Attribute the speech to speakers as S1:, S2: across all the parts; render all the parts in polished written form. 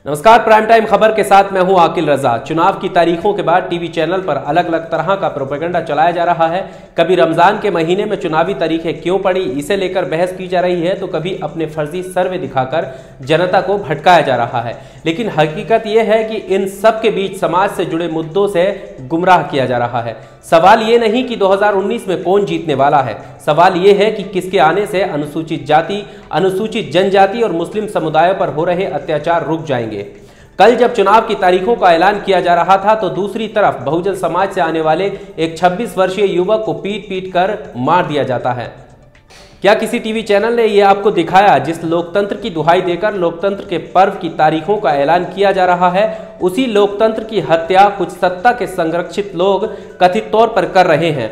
S1: नमस्कार, prime time खबर के साथ मैं हूं आकिल रजा। चुनाव की तारीखों के बाद टीवी चैनल पर अलग अलग तरह का प्रोपेगेंडा चलाया जा रहा है। कभी रमजान के महीने में चुनावी तारीखें क्यों पड़ी इसे लेकर बहस की जा रही है, तो कभी अपने फर्जी सर्वे दिखाकर जनता को भटकाया जा रहा है। लेकिन हकीकत यह है कि इन सब के बीच समाज से जुड़े मुद्दों से गुमराह किया जा रहा है। सवाल ये नहीं कि 2019 में कौन जीतने वाला है, सवाल ये है कि किसके आने से अनुसूचित जाति, अनुसूचित जनजाति और मुस्लिम समुदायों पर हो रहे अत्याचार रुक जाएंगे। कल जब चुनाव की तारीखों का ऐलान किया जा रहा था, तो दूसरी तरफ बहुजन समाज से आने वाले एक 26 वर्षीय युवक को पीट पीट कर मार दिया जाता है। क्या किसी टीवी चैनल ने यह आपको दिखाया जिस लोकतंत्र की दुहाई देकर लोकतंत्र के पर्व की तारीखों का ऐलान किया जा रहा है, उसी लोकतंत्र की हत्या कुछ सत्ता के संरक्षित लोग कथित तौर पर कर रहे हैं।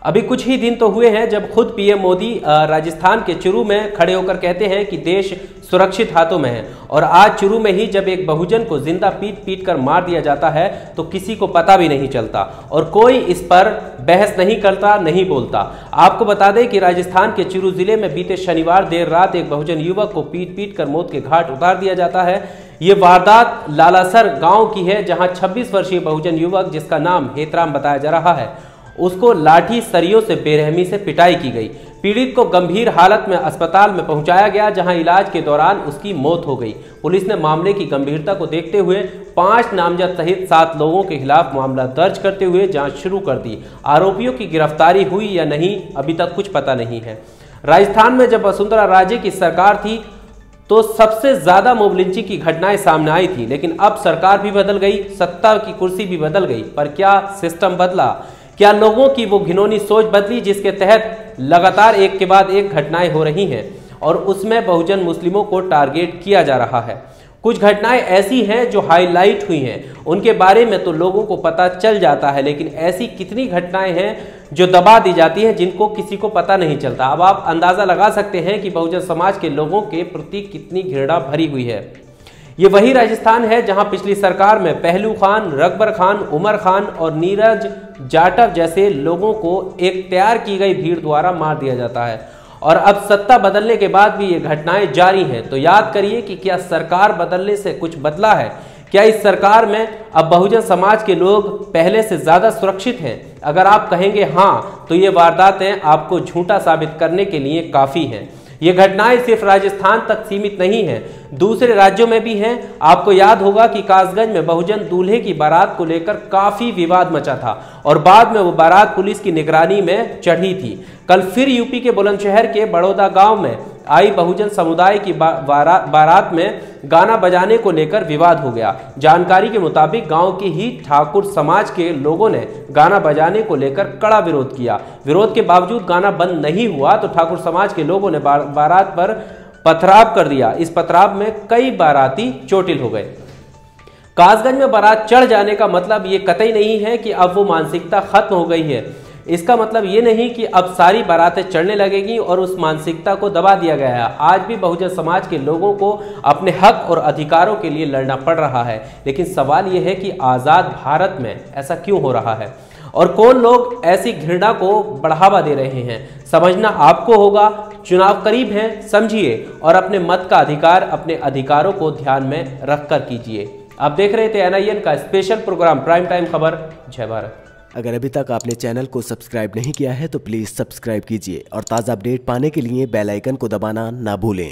S1: अभी कुछ ही दिन तो हुए हैं जब खुद पीएम मोदी राजस्थान के चुरू में खड़े होकर कहते हैं कि देश सुरक्षित हाथों में है, और आज चुरू में ही जब एक बहुजन को जिंदा पीट पीट कर मार दिया जाता है तो किसी को पता भी नहीं चलता और कोई इस पर बहस नहीं करता, नहीं बोलता। आपको बता दें कि राजस्थान के चुरू जिले में बीते शनिवार देर रात एक बहुजन युवक को पीट पीट कर मौत के घाट उतार दिया जाता है। ये वारदात लालासर गांव की है, जहां 26 वर्षीय बहुजन युवक, जिसका नाम हेतराम बताया जा रहा है, उसको लाठी सरियों से बेरहमी से पिटाई की गई। पीड़ित को गंभीर हालत में अस्पताल में पहुंचाया गया, जहां इलाज के दौरान उसकी मौत हो गई। पुलिस ने मामले की गंभीरता को देखते हुए 5 नामजद सहित 7 लोगों के खिलाफ मामला दर्ज करते हुए जांच शुरू कर दी। आरोपियों की गिरफ्तारी हुई या नहीं, अभी तक कुछ पता नहीं है। राजस्थान में जब वसुंधरा राजे की सरकार थी तो सबसे ज्यादा मॉब लिंचिंग की घटनाएं सामने आई थी, लेकिन अब सरकार भी बदल गई, सत्ता की कुर्सी भी बदल गई, पर क्या सिस्टम बदला? क्या लोगों की वो घिनौनी सोच बदली जिसके तहत लगातार एक के बाद एक घटनाएं हो रही हैं और उसमें बहुजन मुस्लिमों को टारगेट किया जा रहा है? कुछ घटनाएं ऐसी हैं जो हाईलाइट हुई हैं, उनके बारे में तो लोगों को पता चल जाता है, लेकिन ऐसी कितनी घटनाएं हैं जो दबा दी जाती हैं जिनको किसी को पता नहीं चलता। अब आप अंदाजा लगा सकते हैं कि बहुजन समाज के लोगों के प्रति कितनी घृणा भरी हुई है। ये वही राजस्थान है जहां पिछली सरकार में पहलू खान, रकबर खान, उमर खान और नीरज जाटव जैसे लोगों को एक तैयार की गई भीड़ द्वारा मार दिया जाता है, और अब सत्ता बदलने के बाद भी ये घटनाएं जारी हैं। तो याद करिए कि क्या सरकार बदलने से कुछ बदला है? क्या इस सरकार में अब बहुजन समाज के लोग पहले से ज्यादा सुरक्षित हैं? अगर आप कहेंगे हाँ, तो ये वारदातें आपको झूठा साबित करने के लिए काफी हैं। ये घटनाएं सिर्फ राजस्थान तक सीमित नहीं है, दूसरे राज्यों में भी हैं। आपको याद होगा कि कासगंज में बहुजन दूल्हे की बारात को लेकर काफी विवाद मचा था और बाद में वो बारात पुलिस की निगरानी में चढ़ी थी। कल फिर यूपी के बुलंदशहर के बड़ौदा गांव में आई बहुजन समुदाय की बारात में गाना बजाने को लेकर विवाद हो गया। जानकारी के मुताबिक गांव के ही ठाकुर समाज के लोगों ने गाना बजाने को लेकर कड़ा विरोध किया। विरोध के बावजूद गाना बंद नहीं हुआ तो ठाकुर समाज के लोगों ने बारात पर पथराव कर दिया। इस पथराव में कई बाराती चोटिल हो गए। कासगंज में बारात चढ़ जाने का मतलब ये कतई नहीं है कि अब वो मानसिकता खत्म हो गई है। इसका मतलब ये नहीं कि अब सारी बारातें चढ़ने लगेगी और उस मानसिकता को दबा दिया गया है। आज भी बहुजन समाज के लोगों को अपने हक और अधिकारों के लिए लड़ना पड़ रहा है, लेकिन सवाल यह है कि आज़ाद भारत में ऐसा क्यों हो रहा है और कौन लोग ऐसी घृणा को बढ़ावा दे रहे हैं? समझना आपको होगा। चुनाव करीब हैं, समझिए और अपने मत का अधिकार, अपने अधिकारों को ध्यान में रखकर कीजिए। आप देख रहे थे NIN का स्पेशल प्रोग्राम प्राइम टाइम खबर। जय भारत।
S2: अगर अभी तक आपने चैनल को सब्सक्राइब नहीं किया है तो प्लीज़ सब्सक्राइब कीजिए और ताज़ा अपडेट पाने के लिए बेल आइकन को दबाना ना भूलें।